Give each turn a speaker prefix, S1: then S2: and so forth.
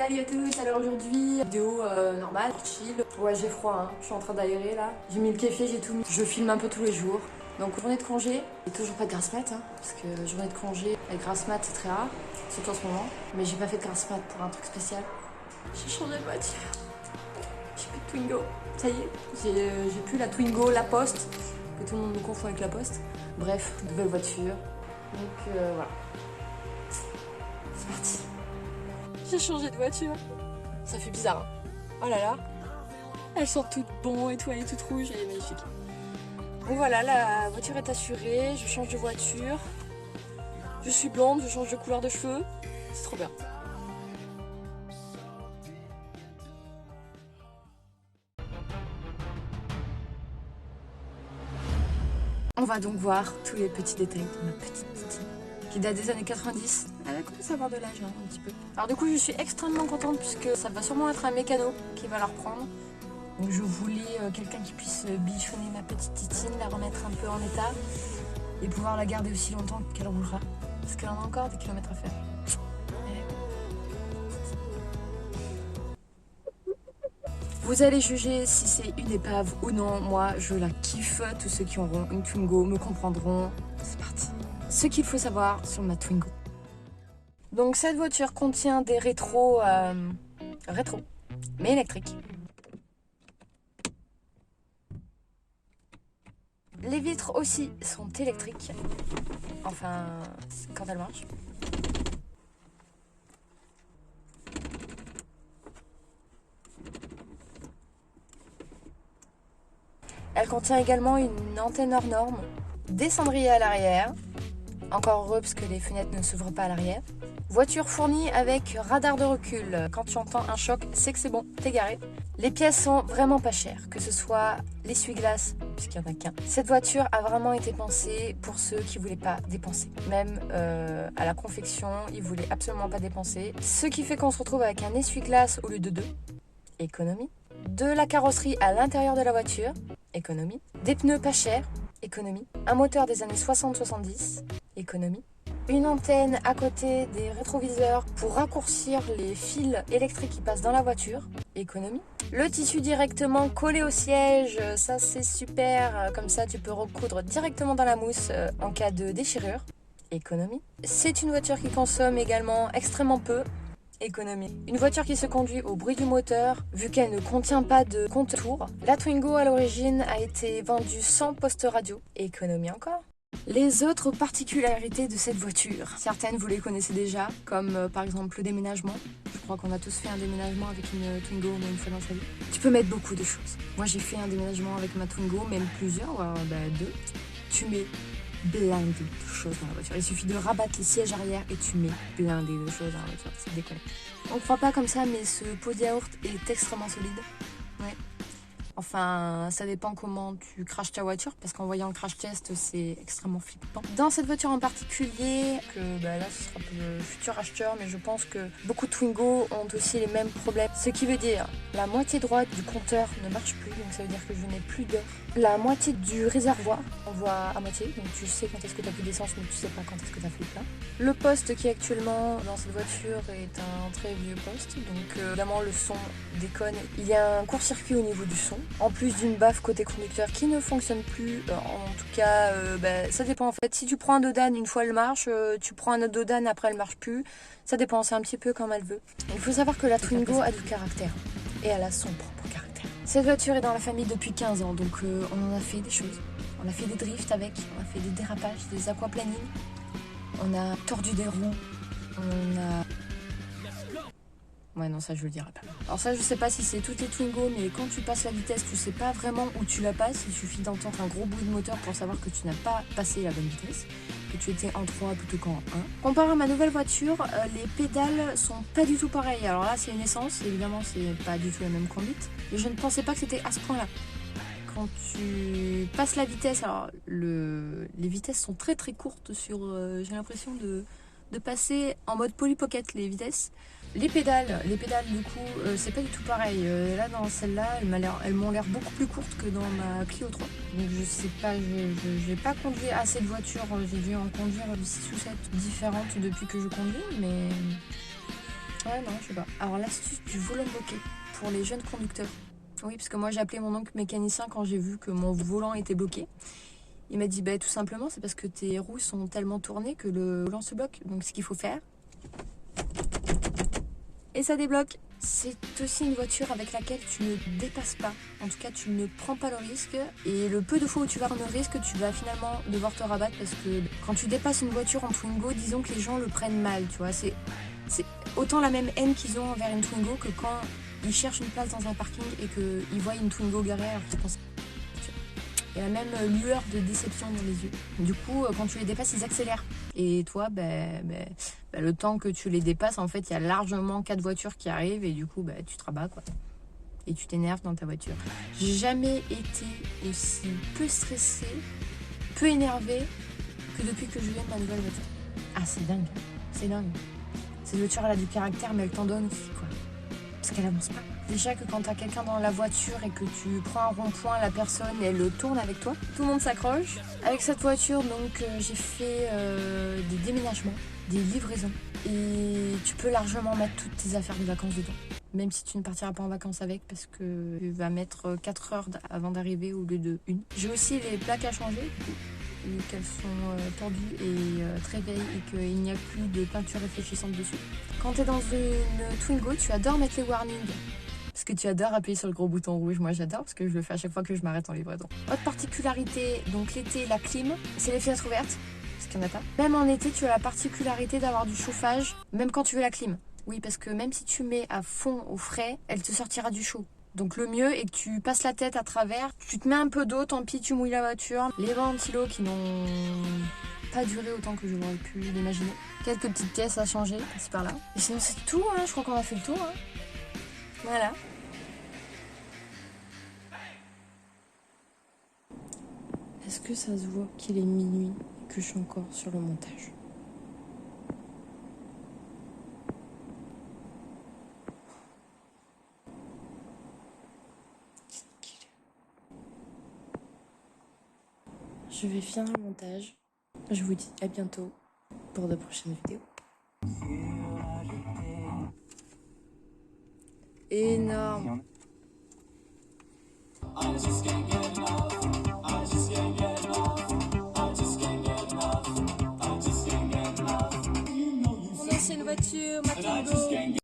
S1: Salut à tous, alors aujourd'hui, vidéo normale, chill. Ouais, j'ai froid, hein. Je suis en train d'aérer là. J'ai mis le kéfier, j'ai tout mis. Je filme un peu tous les jours. Donc journée de congé, et toujours pas de grasse mat, hein, parce que journée de congé avec grasse mat c'est très rare, surtout en ce moment. Mais j'ai pas fait de grasse mat pour un truc spécial. J'ai changé de voiture. J'ai plus de Twingo. Ça y est, j'ai plus la Twingo, la Poste, que tout le monde me confond avec la Poste. Bref, nouvelle voiture. Donc voilà. C'est parti. J'ai changé de voiture. Ça fait bizarre, hein. Oh là là. Elles sont toutes bonnes et tout, elle est toute rouge, elle est magnifique. Donc voilà, la voiture est assurée, je change de voiture. Je suis blonde, je change de couleur de cheveux. C'est trop bien. On va donc voir tous les petits détails de ma petite Titi, qui date des années 90. Elle commence à avoir de l'âge, hein, un petit peu. Alors du coup, je suis extrêmement contente puisque ça va sûrement être un mécano qui va la reprendre. Donc je voulais quelqu'un qui puisse bichonner ma petite Titine, la remettre un peu en état et pouvoir la garder aussi longtemps qu'elle roulera. Parce qu'elle en a encore des kilomètres à faire. Vous allez juger si c'est une épave ou non. Moi, je la kiffe. Tous ceux qui auront une Twingo me comprendront. C'est parti. Ce qu'il faut savoir sur ma Twingo. Donc cette voiture contient des rétros, mais électriques. Les vitres aussi sont électriques. Enfin, quand elles marchent. Elle contient également une antenne hors norme, des cendriers à l'arrière, encore heureux parce que les fenêtres ne s'ouvrent pas à l'arrière. Voiture fournie avec radar de recul. Quand tu entends un choc, c'est que c'est bon, t'es garé. Les pièces sont vraiment pas chères, que ce soit l'essuie-glace, puisqu'il n'y en a qu'un. Cette voiture a vraiment été pensée pour ceux qui voulaient pas dépenser. Même à la confection, ils voulaient absolument pas dépenser. Ce qui fait qu'on se retrouve avec un essuie-glace au lieu de deux. Économie. De la carrosserie à l'intérieur de la voiture. Économie. Des pneus pas chers. Économie. Un moteur des années 60-70. Économie. Une antenne à côté des rétroviseurs pour raccourcir les fils électriques qui passent dans la voiture. Économie. Le tissu directement collé au siège, ça c'est super, comme ça tu peux recoudre directement dans la mousse en cas de déchirure. Économie. C'est une voiture qui consomme également extrêmement peu. Économie. Une voiture qui se conduit au bruit du moteur, vu qu'elle ne contient pas de compte-tours. La Twingo à l'origine a été vendue sans poste radio. Économie encore. Les autres particularités de cette voiture, certaines vous les connaissez déjà, comme par exemple le déménagement. Je crois qu'on a tous fait un déménagement avec une Twingo au moins une fois dans sa vie. Tu peux mettre beaucoup de choses. Moi j'ai fait un déménagement avec ma Twingo, même plusieurs, deux. Tu mets blindé de choses dans la voiture. Il suffit de rabattre les sièges arrière et tu mets blindé de choses dans la voiture. C'est déconné. On ne croit pas comme ça, mais ce pot de yaourt est extrêmement solide. Ouais. Enfin, ça dépend comment tu crashes ta voiture, parce qu'en voyant le crash test, c'est extrêmement flippant. Dans cette voiture en particulier, là ce sera pour le futur acheteur, mais je pense que beaucoup de Twingo ont aussi les mêmes problèmes. Ce qui veut dire, la moitié droite du compteur ne marche plus, donc ça veut dire que je n'ai plus d'air. La moitié du réservoir, on voit à moitié, donc tu sais quand est-ce que tu as plus d'essence, mais tu sais pas quand est-ce que tu as fait le plein. Le poste qui est actuellement dans cette voiture est un très vieux poste, donc évidemment le son déconne. Il y a un court-circuit au niveau du son. En plus d'une baffe côté conducteur qui ne fonctionne plus, en tout cas ça dépend en fait. Si tu prends un dodane une fois elle marche, tu prends un autre dodane après elle marche plus, ça dépend, c'est un petit peu comme elle veut. Il faut savoir que la Twingo a du caractère et elle a son propre caractère. Cette voiture est dans la famille depuis 15 ans, donc on en a fait des choses. On a fait des drifts avec, on a fait des dérapages, des aquaplaning, on a tordu des roues, on a... Ouais non, ça je le dirai pas. Alors ça je sais pas si c'est toutes les Twingo, mais quand tu passes la vitesse tu sais pas vraiment où tu la passes. Il suffit d'entendre un gros bruit de moteur pour savoir que tu n'as pas passé la bonne vitesse, que tu étais en 3 plutôt qu'en 1. Comparé à ma nouvelle voiture, les pédales sont pas du tout pareilles. Alors là c'est une essence, évidemment c'est pas du tout la même conduite, mais je ne pensais pas que c'était à ce point là. Quand tu passes la vitesse, alors les vitesses sont très très courtes sur... j'ai l'impression de passer en mode Polly Pocket les vitesses. Les pédales du coup, c'est pas du tout pareil. Là dans celle-là, elles m'ont l'air beaucoup plus courtes que dans ma Clio 3. Donc je sais pas, j'ai pas conduit assez de voitures, j'ai dû en conduire 6 ou 7 différentes depuis que je conduis, mais Ouais, non, je sais pas. Alors, l'astuce du volant bloqué pour les jeunes conducteurs. Oui, parce que moi, j'ai appelé mon oncle mécanicien quand j'ai vu que mon volant était bloqué. Il m'a dit, bah, tout simplement, c'est parce que tes roues sont tellement tournées que le volant se bloque. Donc, ce qu'il faut faire, et ça débloque. C'est aussi une voiture avec laquelle tu ne dépasses pas. En tout cas, tu ne prends pas le risque. Et le peu de fois où tu vas prendre le risque, tu vas finalement devoir te rabattre parce que quand tu dépasses une voiture en Twingo, disons que les gens le prennent mal, tu vois. C'est autant la même haine qu'ils ont envers une Twingo que quand ils cherchent une place dans un parking et qu'ils voient une Twingo garée alors qu'ils pensent. Il y a la même lueur de déception dans les yeux. Du coup, quand tu les dépasses, ils accélèrent. Et toi, le temps que tu les dépasses, en fait, il y a largement 4 voitures qui arrivent et du coup, tu te rabats, quoi. Et tu t'énerves dans ta voiture. J'ai jamais été aussi peu stressée, peu énervée que depuis que je viens de ma nouvelle voiture. Ah, c'est dingue. C'est dingue. Cette voiture, elle a du caractère, mais elle t'en donne aussi, quoi. Parce qu'elle avance pas. Déjà que quand t'as quelqu'un dans la voiture et que tu prends un rond-point, la personne, elle tourne avec toi. Tout le monde s'accroche. Avec cette voiture, donc, j'ai fait des déménagements, des livraisons. Et tu peux largement mettre toutes tes affaires de vacances dedans. Même si tu ne partiras pas en vacances avec parce que tu vas mettre 4 heures avant d'arriver au lieu de 1. J'ai aussi les plaques à changer. Vu qu'elles sont tordues et très vieilles et qu'il n'y a plus de peinture réfléchissante dessus. Quand tu es dans une Twingo, tu adores mettre les warnings. Parce que tu adores appuyer sur le gros bouton rouge. Moi, j'adore parce que je le fais à chaque fois que je m'arrête en livraison. Autre particularité, donc l'été, la clim, c'est les fenêtres ouvertes. Parce qu'il n'y en a pas. Même en été, tu as la particularité d'avoir du chauffage, même quand tu veux la clim. Oui, parce que même si tu mets à fond au frais, elle te sortira du chaud. Donc le mieux est que tu passes la tête à travers, tu te mets un peu d'eau, tant pis tu mouilles la voiture. Les ventilos qui n'ont pas duré autant que j'aurais pu l'imaginer. Quelques petites pièces à changer, par-ci par-là. Et sinon c'est tout, hein. Je crois qu'on a fait le tour. Hein. Voilà. Est-ce que ça se voit qu'il est minuit et que je suis encore sur le montage ? Je vais finir le montage. Je vous dis à bientôt pour de prochaines vidéos. Énorme. Mon ancienne voiture, ma Twingo.